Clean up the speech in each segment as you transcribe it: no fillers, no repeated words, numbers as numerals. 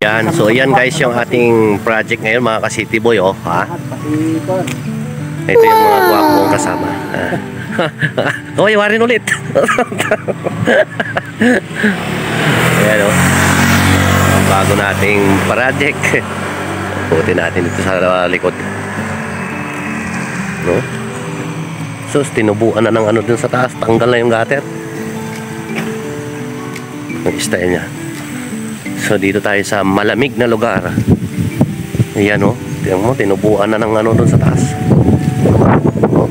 Yan, so yan guys yung ating project ngayon mga ka-City Boy, oh, ha? Ito yung mga gwapong kasama. Oh, iwarin ulit. Ayan, oh. Ang bago nating project. Putin natin dito sa likod. No? So, tinubuan na ng ano dun sa taas. Tanggal na yung gutter. Ang style niya. So dito tayo sa malamig na lugar. Ayan, oh. Tingnan mo, tinubuan na ng ano doon sa taas. Oh.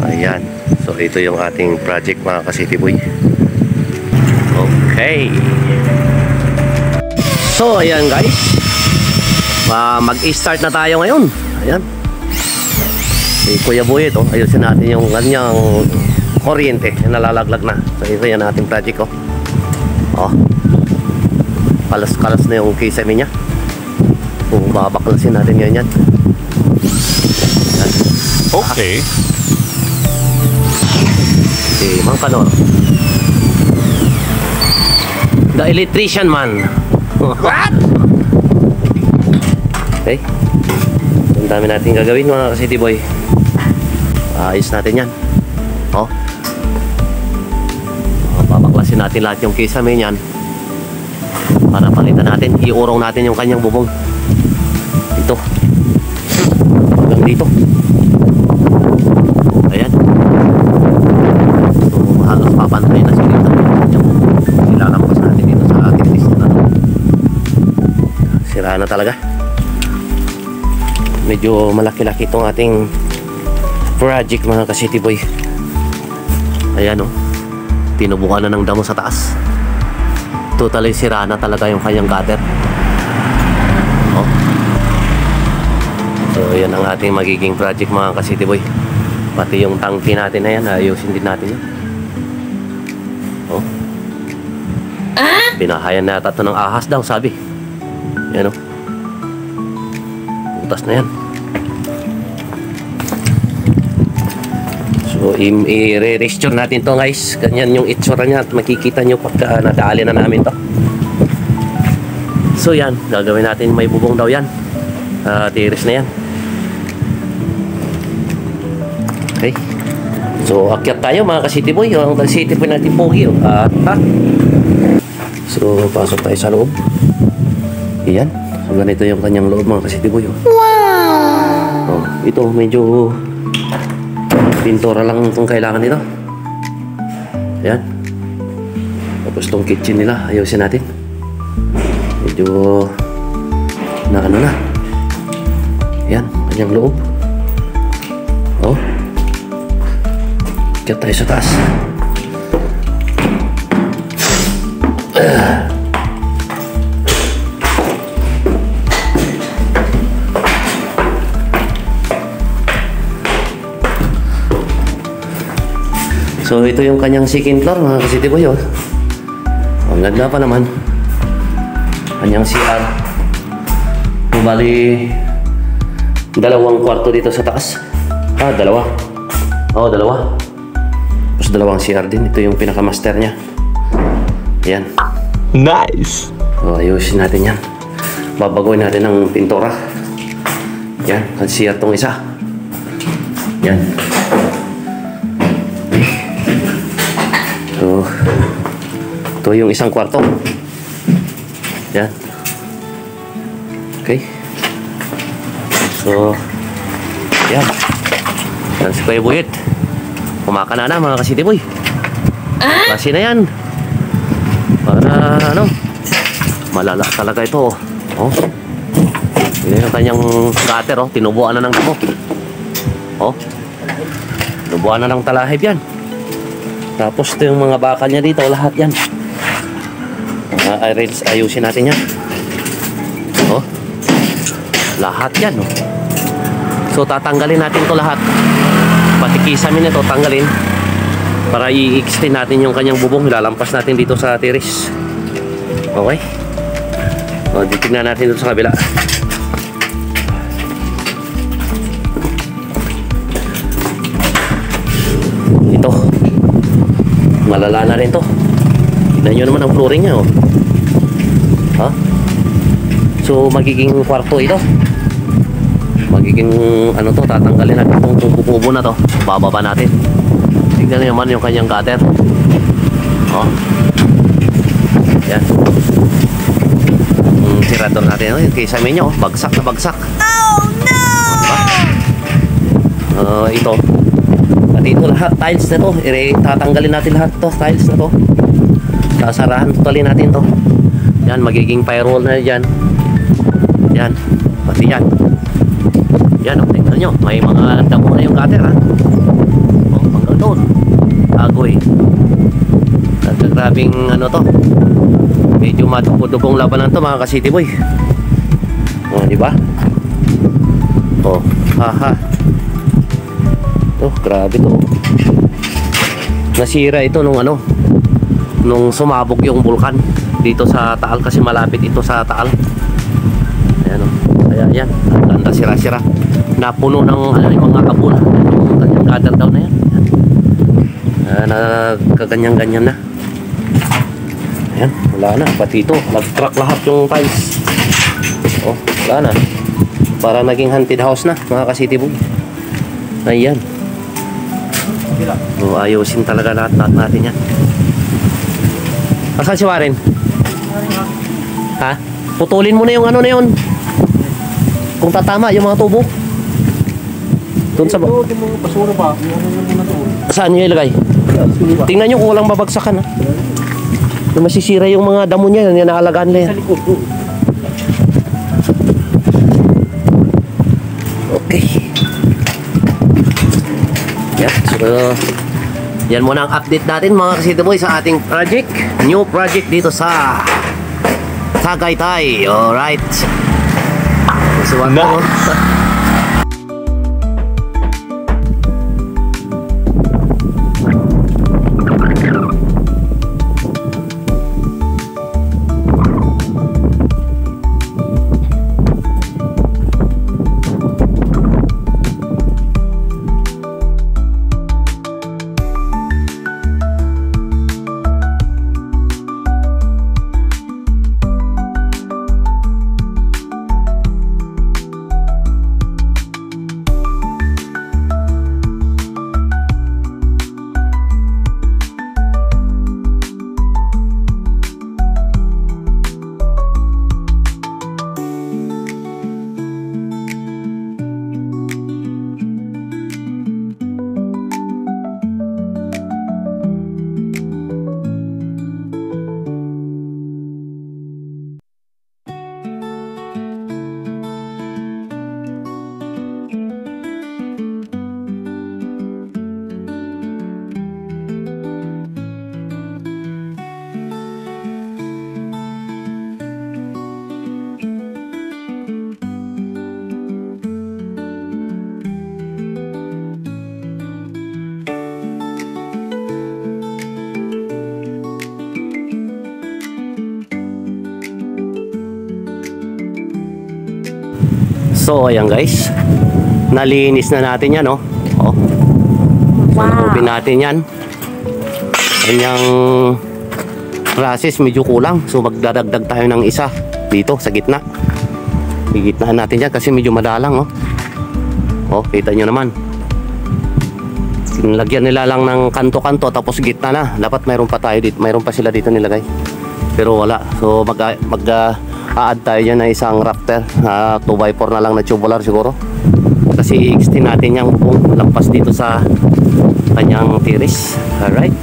Ayan. So ito yung ating project mga ka-City Boy. Okay. So ayan guys. Mag-start na tayo ngayon. Ayan. Si Kuya Boyet, oh. Ayusin natin yung kanyang kuryente. Nalalaglag na. So ito yan ating project, oh. Oh. Kalas-kalas na yung kisame niya. Kung babaklasin natin ngayon yan. Okay. Si Mang Kanor, the electrician man. What? Okay. Ang dami natin gagawin mga ka-City Boy. Ayos natin yan. Oh. Babaklasin natin lahat yung kisame niyan. Para palitan natin, iurong natin yung kanyang bubong. Dito. Hanggang dito. Ayan. So, halos papantay na siya dito. Ilalampas natin dito sa ating list na. Sira na talaga. Medyo malaki-laki itong ating project mga ka-City Boy. Ayan, oh. Tinubukan na ng damo sa taas. Totally sira na talaga yung kanyang gutter. Oh. So yan ang ating magiging project mga ka-City Boy. Pati yung tangke natin na yan, ayusin din natin yan. Oh. Pinahayan na ito ng ahas daw, sabi. Yan, oh. Butas na yan. So i-re-restore natin to guys. Ganyan yung itsura niya at makikita nyo pagka nadali na namin to. So yan, gagawin natin, may bubong daw yan. Tiris na yan. Okay. So akyat tayo mga ka-City Boy. Ang ka-City Boy natin pogi, oh. So pasok tayo sa loob. Yan. So ganito yung kanyang loob mga ka-City Boy, oh. Wow! Oh, ito medyo pintura lang itong kailangan nito. Ayan. Tapos itong kitchen nila, ayusin natin. Medyo na ano na. Ayan, kanyang loob. Oh. Kaya tayo sa taas. So ito yung kanyang second floor mga ka-City Boy, oh. Ang ganda pa naman. Kanyang CR. Bali, dalawang kwarto dito sa taas. Dalawa. Oo, dalawa. Tapos dalawang CR din. Ito yung pinaka-master niya. Ayan. Nice! So ayusin natin yan. Babagoy natin ng pintura. Yan, ang CR tong isa. Yan. So, ito yung isang kwarto. Yan. Okay. So, yan. Yan si Kuya Boyet. Kumakana na mga ka-City Boy. Kasi na yan. Para ano, malala talaga ito. Oh. Yan yung kanyang gutter, oh. Tinubuan na ng damo. Oh. Tinubuan na ng talahib yan. Tapos ito yung mga bakal niya dito, lahat yan. Ayusin natin yan. Oh. Lahat yan, oh. So tatanggalin natin to lahat. Pati kisame nito tanggalin para i-extend natin yung kanyang bubong. Ilalampas natin dito sa terrace. Okay. O, titignan natin dito sa kabila. Ito. Malala na rin to. Tignan nyo naman ang flooring niya, oh. So magiging kwarto ito. Magiging ano to, tatanggalin natin itong kubo-kubo na to. Bababa natin. Tignan naman yung kanyang gutter. Oh. Yan. Yung tirador natin, oh, yung kaysa ninyo, oh, bagsak na bagsak. Oh no! Ito. At ito lahat, tiles na to. Tatanggalin natin lahat to, tiles na to. Sasarahan, tutalin natin to. Yan, magiging firewall na yan. Yan, pati yan. Yan, oh, tingnan nyo, may mga damo na yung gutter, ha. Oh, hanggang doon. Agoy. Grabing ano to. Medyo madugong labanan to, mga ka-city boy. Oh, di ba? Oh, haha. Oh, grabe to. Nasira ito nung ano, nung sumabog yung bulkan dito sa Taal, kasi malapit ito sa Taal. Ayan, oh. Kaya yan, ganda sira-sira. Napuno ng ano, yung mga kabula. Yung kanyang gutter daw na yan. Nagkaganyan-ganyan na. Ayan, wala na. Pati ito, nag-crack lahat yung tiles. Oh, wala na. Para naging haunted house na, mga ka-city boy. Ayan. Oh, ayusin talaga lahat natin yan. Asan si Warren? Ha? Putulin mo na yung ano na yun. Kung tatama yung mga tubo. Doon sa basura pa. saan nyo ilagay? Tingnan nyo kung walang babagsakan, ha? Yung masisira yung mga damo niya, yan naalagaan nila yan. Okay. Yan, so yan muna ang update natin, mga ka-city boy, sa ating project. New project dito sa Tagaytay. Alright. So, ano? So ayan guys, nalinis na natin yan, oh. Oh. So nakupin natin yan. Kanyang process medyo kulang, so magdadagdag tayo ng isa dito sa gitna. Gigitnahan natin yan kasi medyo madalang, oh. Oh, kita nyo naman. Lagyan nila lang ng kanto-kanto tapos gitna na. Dapat mayroon pa tayo dito, mayroon pa sila dito nilagay. Pero wala. So add tayo dyan na isang Raptor, 2x4 na lang na tubular siguro, kasi i-extend natin yung bubong lampas dito sa kanyang tiris. Alright,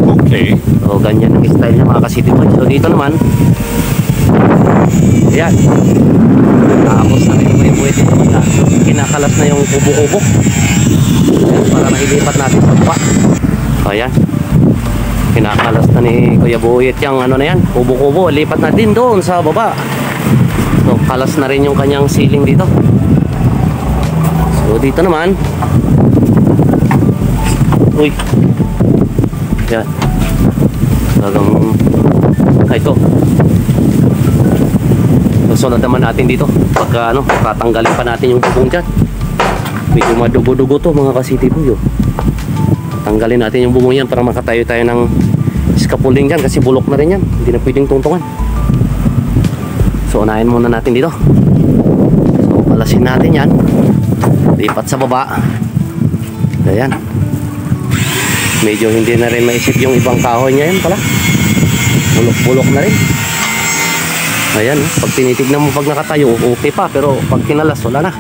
Okay. so ganyan ang style niya, mga ka-city boy. So dito naman, ayan, tapos na rin buhay dito, kinakalas na yung kubo-kubo. Ayan, para mailipat natin sa baba. So ayan, kinakalas na ni Kuya Buyet yung ano na yan, kubo-kubo. Lipat na din doon sa baba. So kalas na rin yung kanyang ceiling dito. So dito naman, uy, yan, talagang ito. Susunod naman natin dito pagka ano, tatanggalin pa natin yung bubong dyan. Medyo madugo-dugo to, mga ka-city boy, oh. Tanggalin natin yung bubong yan para makatayo tayo ng scaffolding dyan, kasi bulok na rin yan, hindi na pwedeng tungtungan. So unahin muna natin dito. So palasin natin yan. Lipat sa baba. Ayan. Medyo hindi na rin maisip yung ibang kahoy niya yan pala. Bulok-bulok na rin. Ayan, pag tinitignan mo pag nakatayo, okay pa. Pero pag kinalas, wala na.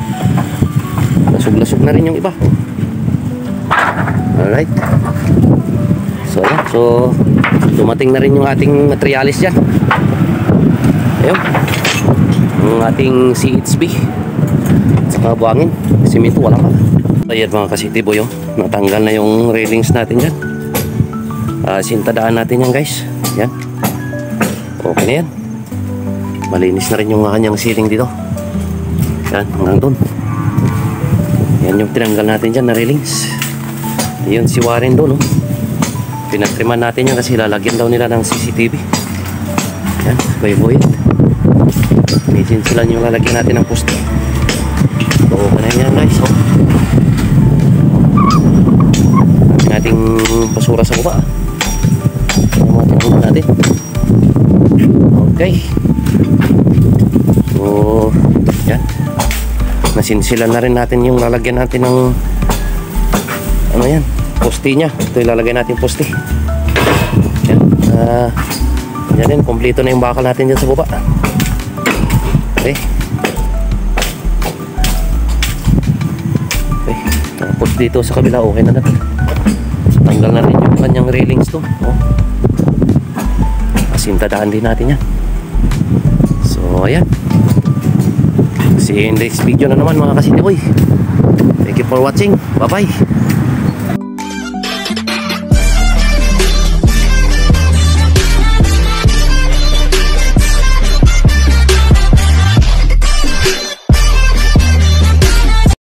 Lasog-lasog na rin yung iba. Alright. So ayan, so dumating na rin yung ating materialis dyan. Ayun. Yung ating CHB. Saka buhangin. Simento, wala pa. Ayan mga ka-City Boy, oh. Natanggal na yung railings natin dyan. Sintadaan natin yan guys. Yan. Okay na yan. Malinis na rin yung kanyang ceiling dito. Yan, hanggang doon. Yan yung tinanggal natin dyan na railings. Yun si Warren doon, oh. Pinatriman natin yan kasi lalagyan daw nila ng CCTV. Yan, boy-boy. Imagine sila yung lalagyan natin ng poste. So, okay na yan guys, oh. Nating basura sa baba. Tinanggal natin. Okay. So, yan. Nasinsilan na rin natin yung lalagyan natin ng ano yan, poste nya. Ito ilalagay natin poste. Yan. Yan din, kompleto na yung bakal natin dyan sa baba. Okay. Okay. Tapos dito sa kabila, okay na natin. Tanggal na rin yung kanyang railings to. Oh. Sintadaan din natin yan. So ayan. See you in the next video na naman mga ka-City Boy. Thank you for watching. Bye bye.